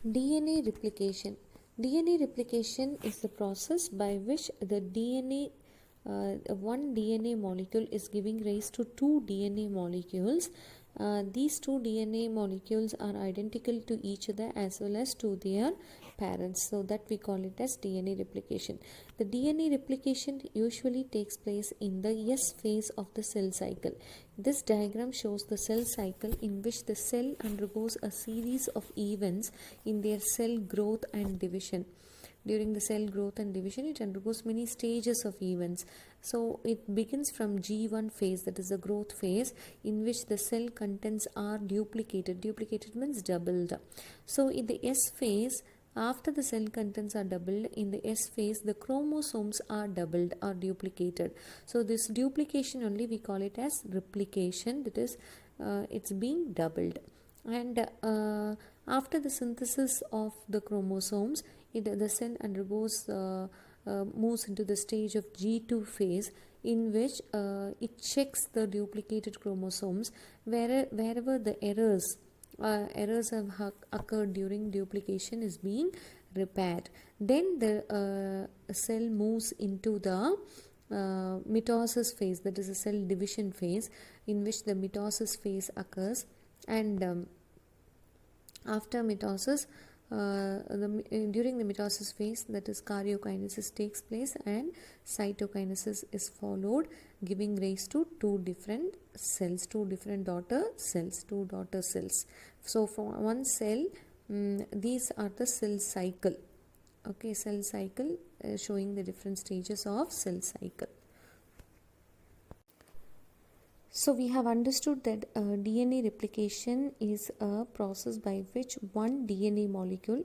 DNA replication. DNA replication is the process by which the one DNA molecule is giving rise to two DNA molecules. These two DNA molecules are identical to each other as well as to their parents, so that we call it as DNA replication. The DNA replication usually takes place in the S phase of the cell cycle. This diagram shows the cell cycle in which the cell undergoes a series of events in their cell growth and division. During the cell growth and division, it undergoes many stages of events. So it begins from G1 phase, that is the growth phase, in which the cell contents are duplicated. Duplicated means doubled. So in the S phase, after the cell contents are doubled, in the S phase, the chromosomes are doubled or duplicated. So this duplication only we call it as replication, that is, it's being doubled. And after the synthesis of the chromosomes, the cell undergoes moves into the stage of G2 phase, in which it checks the duplicated chromosomes. Wherever the errors have occurred during duplication is being repaired. Then the cell moves into the mitosis phase, that is a cell division phase, in which the mitosis phase occurs. And after mitosis, during the mitosis phase, that is karyokinesis takes place and cytokinesis is followed, giving rise to two different cells, two daughter cells. So from one cell, these are the cell cycle. Okay, cell cycle showing the different stages of cell cycle. So we have understood that DNA replication is a process by which one DNA molecule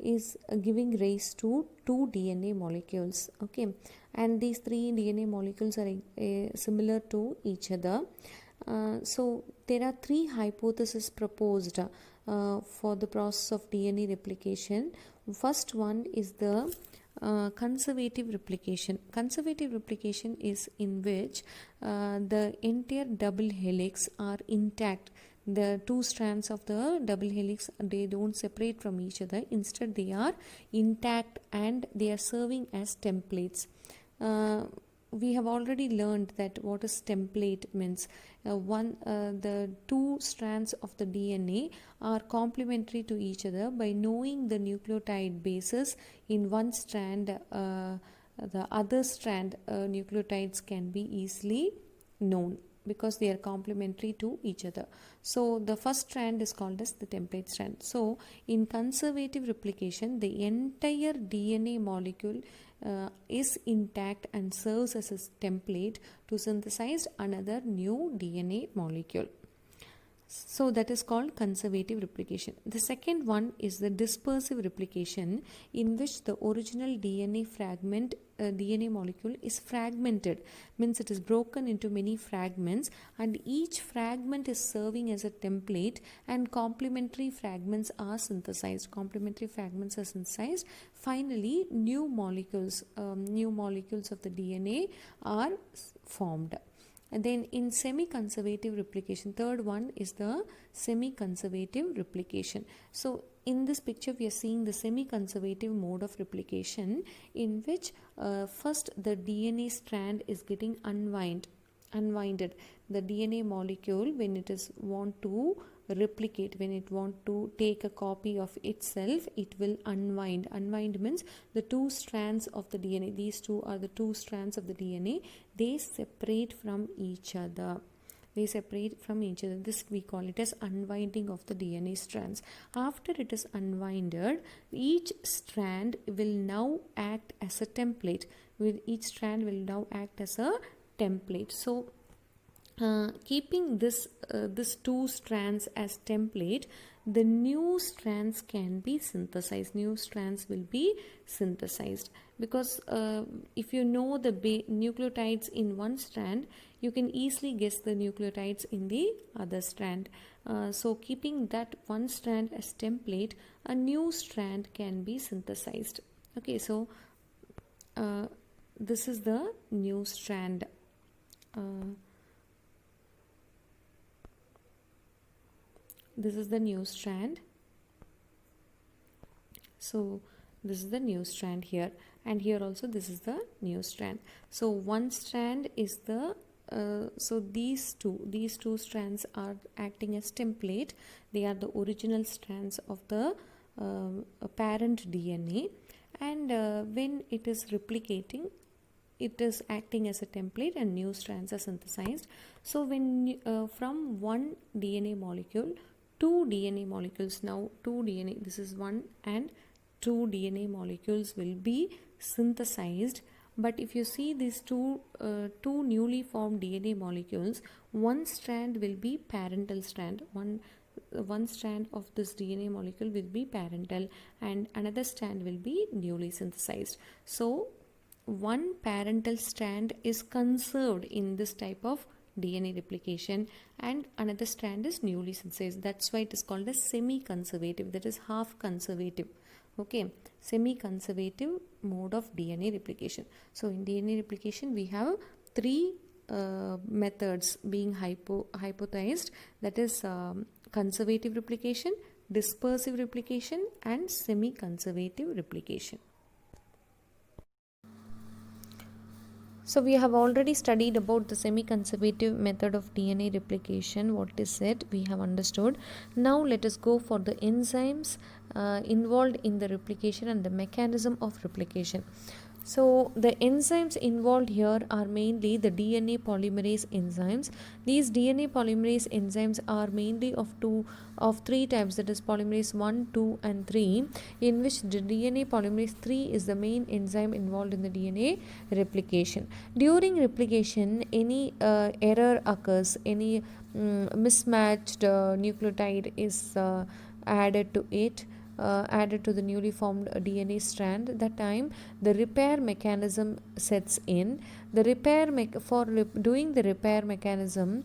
is giving rise to two DNA molecules. Okay, and these three DNA molecules are similar to each other. So there are three hypotheses proposed for the process of DNA replication. First one is the conservative replication. Conservative replication is in which the entire double helix are intact. The two strands of the double helix, they don't separate from each other. Instead, they are intact and they are serving as templates. We have already learned that what is template means. The two strands of the DNA are complementary to each other. By knowing the nucleotide bases in one strand, the other strand nucleotides can be easily known because they are complementary to each other. So the first strand is called as the template strand. So in conservative replication, the entire DNA molecule is intact and serves as a template to synthesize another new DNA molecule. So that is called conservative replication. The second one is the dispersive replication, in which the original DNA fragment, DNA molecule is fragmented, means it is broken into many fragments, and each fragment is serving as a template, and complementary fragments are synthesized. Finally, new molecules of the DNA are formed. And then in semi-conservative replication, third one is the semi-conservative replication. So in this picture, we are seeing the semi-conservative mode of replication, in which first the DNA strand is getting unwinded. The DNA molecule, when it is want to replicate, when it want to take a copy of itself, it will unwind. Unwind means the two strands of the DNA, these two are the two strands of the DNA, they separate from each other. This we call it as unwinding of the DNA strands. After it is unwinded, each strand will now act as a template. So keeping this two strands as template, the new strands can be synthesized. New strands will be synthesized because if you know the nucleotides in one strand, you can easily guess the nucleotides in the other strand. So keeping that one strand as template, a new strand can be synthesized. Okay, so this is the new strand. This is the new strand. So this is the new strand here, and here also this is the new strand. So one strand is the so these two strands are acting as template. They are the original strands of the parent DNA, and when it is replicating, it is acting as a template and new strands are synthesized. So when from one DNA molecule, two DNA molecules, now two DNA, this is one and two DNA molecules will be synthesized. But if you see these two newly formed DNA molecules, one strand will be parental strand, one strand of this DNA molecule will be parental and another strand will be newly synthesized. So one parental strand is conserved in this type of DNA replication and another strand is newly synthesized. That's why it is called as semi-conservative, that is half conservative. Okay, semi-conservative mode of DNA replication. So in DNA replication we have three methods being hypothesized, that is conservative replication, dispersive replication and semi-conservative replication. So we have already studied about the semi-conservative method of DNA replication. What is it? We have understood. Now let us go for the enzymes involved in the replication and the mechanism of replication. So the enzymes involved here are mainly the DNA polymerase enzymes. These DNA polymerase enzymes are mainly of three types, that is polymerase 1, 2 and 3, in which the DNA polymerase 3 is the main enzyme involved in the DNA replication. During replication, any error occurs, any mismatched nucleotide is added to it, added to the newly formed DNA strand. That time the repair mechanism sets in. The repair doing the repair mechanism,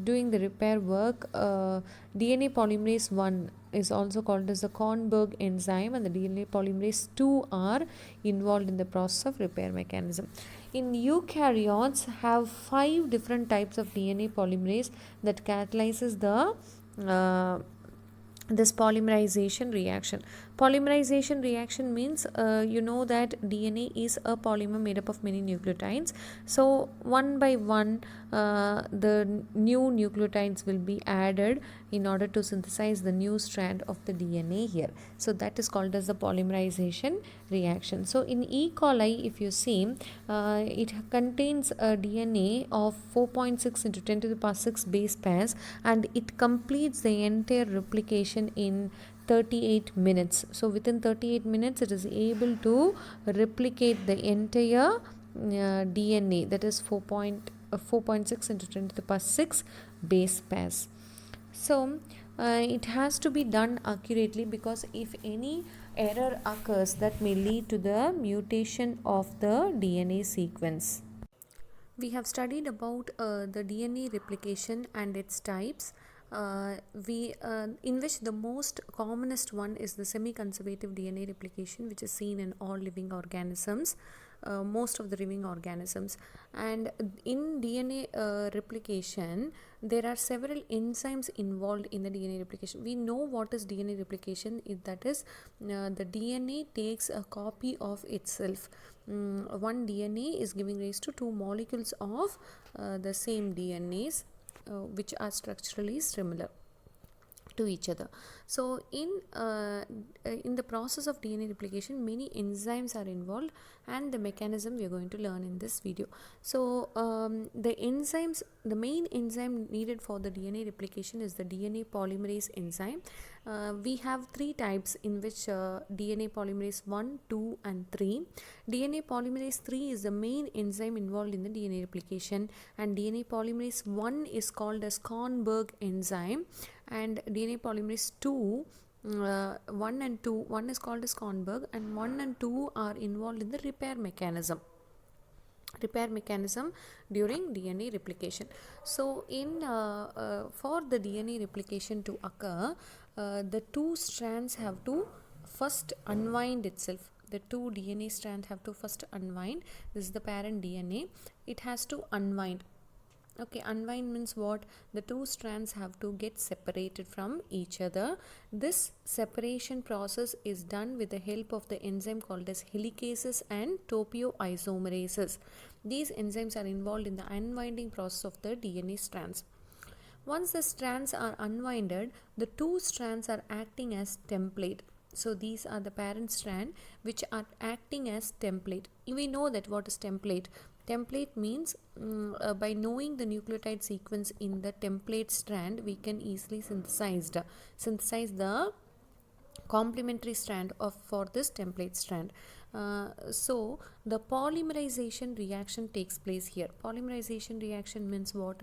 doing the repair work, DNA polymerase 1 is also called as the Kornberg enzyme and the DNA polymerase 2 are involved in the process of repair mechanism. In eukaryotes have 5 different types of DNA polymerase that catalyzes the this polymerization reaction. Polymerization reaction means you know that DNA is a polymer made up of many nucleotides. So one by one the new nucleotides will be added in order to synthesize the new strand of the DNA here. So that is called as the polymerization reaction. So in E. coli, if you see, it contains a DNA of 4.6 into 10 to the power 6 base pairs and it completes the entire replication in 38 minutes. So within 38 minutes it is able to replicate the entire DNA, that is 4.6 into 10 to the power 6 base pairs. So it has to be done accurately, because if any error occurs, that may lead to the mutation of the DNA sequence. We have studied about the DNA replication and its types. In which the most commonest one is the semi-conservative DNA replication, which is seen in all living organisms, most of the living organisms. And in DNA replication, there are several enzymes involved in the DNA replication. We know what is DNA replication. That is, the DNA takes a copy of itself. One DNA is giving rise to two molecules of the same DNAs, which are structurally similar to each other. So in the process of DNA replication, many enzymes are involved, and the mechanism we are going to learn in this video. So the enzymes, the main enzyme needed for the DNA replication is the DNA polymerase enzyme. We have three types, in which DNA polymerase 1, 2 and 3. DNA polymerase 3 is the main enzyme involved in the DNA replication, and DNA polymerase 1 is called as Kornberg enzyme, and DNA polymerase 2, 1 and 2, one is called as Kornberg, and 1 and 2 are involved in the repair mechanism during DNA replication. So in for the DNA replication to occur, the two strands have to first unwind itself. The two DNA strands have to first unwind. This is the parent DNA. It has to unwind. Okay, unwind means what? The two strands have to get separated from each other. This separation process is done with the help of the enzyme called as helicases and topoisomerases. These enzymes are involved in the unwinding process of the DNA strands. Once the strands are unwinded, the two strands are acting as template. So these are the parent strand which are acting as template. We know that what is template. Template means by knowing the nucleotide sequence in the template strand, we can easily synthesize the complementary strand of for this template strand. So the polymerization reaction takes place here. Polymerization reaction means what?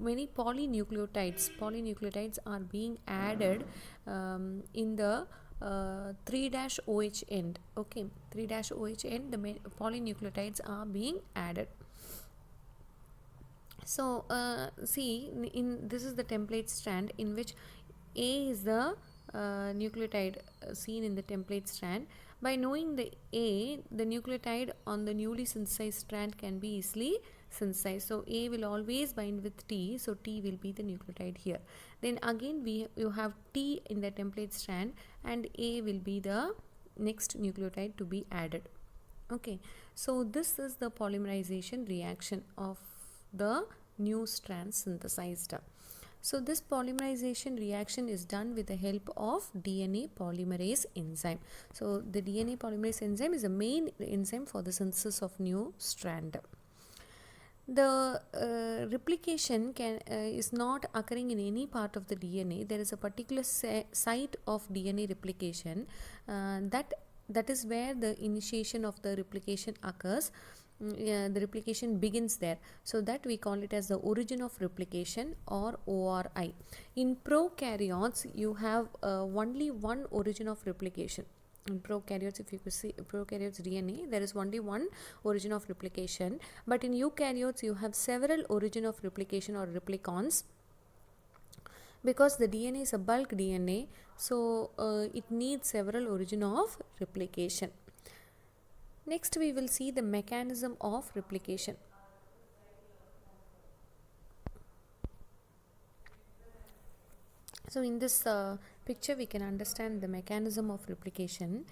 Many polynucleotides are being added in the 3-OH end. Okay, 3-OH end, the polynucleotides are being added. So see, in this is the template strand in which A is the nucleotide seen in the template strand. By knowing the A, the nucleotide on the newly synthesized strand can be easily synthesized. So A will always bind with T, so T will be the nucleotide here. Then again you have T in the template strand and A will be the next nucleotide to be added. Okay, so this is the polymerization reaction of the new strands synthesized. So this polymerization reaction is done with the help of DNA polymerase enzyme. So the DNA polymerase enzyme is the main enzyme for the synthesis of new strand. The replication is not occurring in any part of the DNA. There is a particular site of DNA replication that is where the initiation of the replication occurs. The replication begins there, so that we call it as the origin of replication or ORI. In prokaryotes you have only one origin of replication. In prokaryotes, if you could see prokaryotes DNA, there is only one origin of replication, but in eukaryotes you have several origin of replication or replicons. Because the DNA is a bulk DNA, so it needs several origin of replication. Next we will see the mechanism of replication. So in this picture we can understand the mechanism of replication.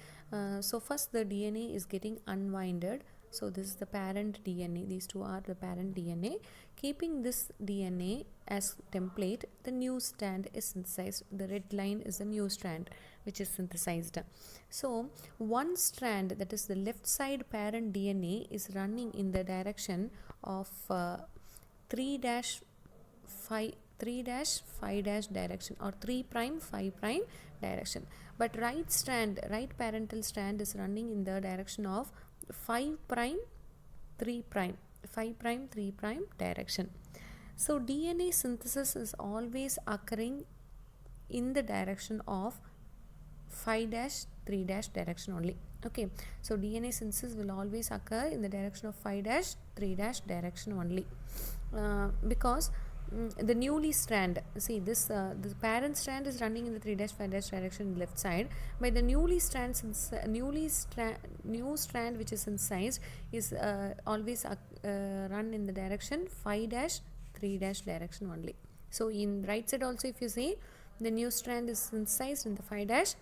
So first the DNA is getting unwinded. So this is the parent DNA. These two are the parent DNA. Keeping this DNA as template, the new strand is synthesized. The red line is the new strand which is synthesized. So one strand, that is the left side parent DNA, is running in the direction of 3-5 direction or 3'5' direction, but right parental strand is running in the direction of 5'3' direction. So DNA synthesis is always occurring in the direction of 5'3' direction only. Okay, so DNA synthesis will always occur in the direction of 5'3' direction only, because the newly strand, see this the parent strand is running in the 3'5' direction left side, by the new strand which is synthesized is always run in the direction 5'3' direction only. So in right side also, if you see, the new strand is synthesized in the 5'3'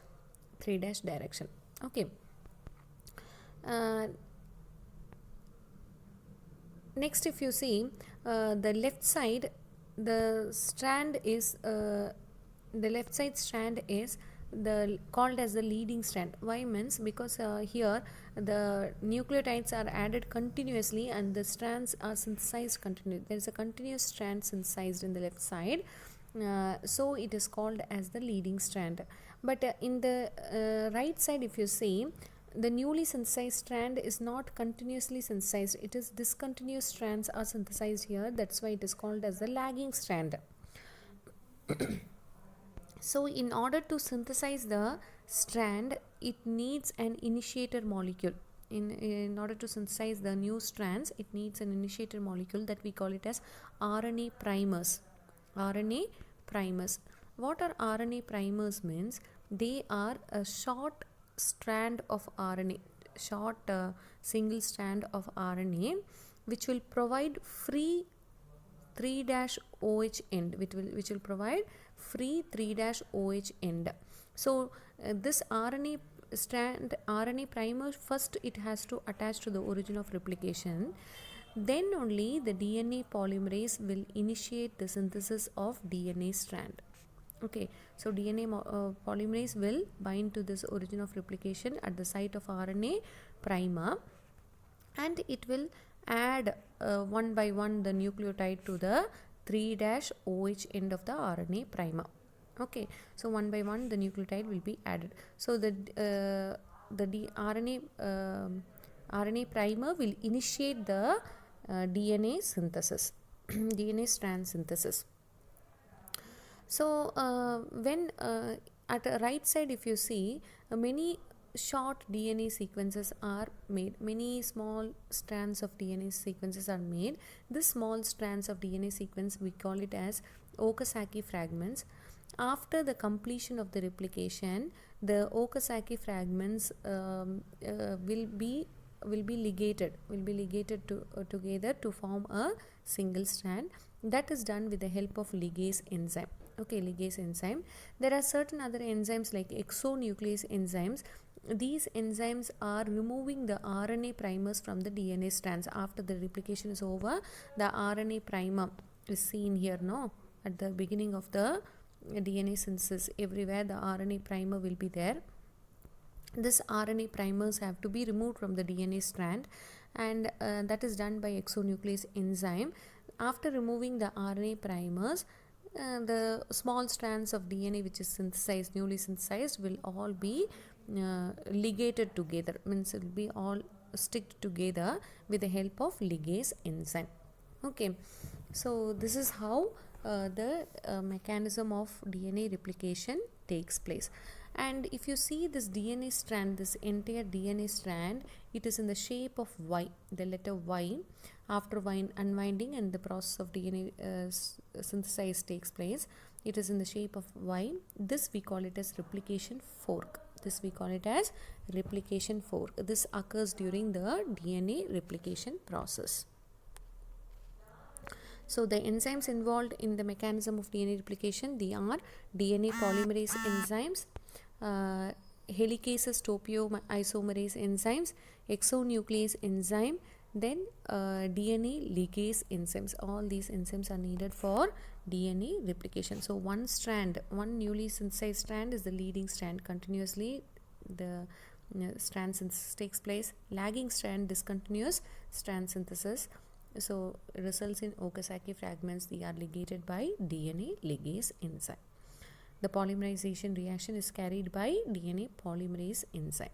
direction. Okay, next if you see the left side, the strand is the left side strand is called as the leading strand. Why means because here the nucleotides are added continuously and the strands are synthesized continuously. There is a continuous strand synthesized in the left side, so it is called as the leading strand. But in the right side, if you see, the newly synthesized strand is not continuously synthesized. It is discontinuous strands are synthesized here. That's why it is called as the lagging strand. So in order to synthesize the strand, it needs an initiator molecule. In order to synthesize the new strands, it needs an initiator molecule that we call it as RNA primers. RNA primers. What are RNA primers means? They are a short strand of RNA, short single strand of RNA, which will provide free 3-OH end, which will provide free 3-OH end. So this RNA strand, RNA primer, first it has to attach to the origin of replication, then only the DNA polymerase will initiate the synthesis of DNA strand. Okay, so DNA polymerase will bind to this origin of replication at the site of RNA primer, and it will add one by one the nucleotide to the 3-OH end of the RNA primer. Okay, so one by one the nucleotide will be added. So the RNA primer will initiate the DNA synthesis, DNA strand synthesis. So when at the right side, if you see, many short DNA sequences are made, many small strands of DNA sequences are made. This small strands of DNA sequence, we call it as Okazaki fragments. After the completion of the replication, the Okazaki fragments will be ligated together to form a single strand. That is done with the help of ligase enzyme. Okay, ligase enzyme. There are certain other enzymes like exonuclease enzymes. These enzymes are removing the RNA primers from the DNA strands. After the replication is over, the RNA primer is seen here, no? At the beginning of the DNA synthesis, everywhere the RNA primer will be there. This RNA primers have to be removed from the DNA strand, and that is done by exonuclease enzyme. After removing the RNA primers, the small strands of DNA which is synthesized, newly synthesized, will all be ligated together, means it will be all sticked together with the help of ligase enzyme. Okay, so this is how the mechanism of DNA replication takes place. And if you see this DNA strand, this entire DNA strand, it is in the shape of Y, the letter Y. After unwinding and the process of DNA synthesis takes place, it is in the shape of Y. This we call it as replication fork. This occurs during the DNA replication process. So the enzymes involved in the mechanism of DNA replication, they are DNA polymerase enzymes, helicases topoisomerase enzymes, exonuclease enzyme, then DNA ligase enzymes. All these enzymes are needed for DNA replication. So one newly synthesized strand is the leading strand. Continuously the strand synthesis takes place. Lagging strand, discontinuous strand synthesis. So results in Okazaki fragments. They are ligated by DNA ligase enzyme. The polymerization reaction is carried by DNA polymerase enzyme.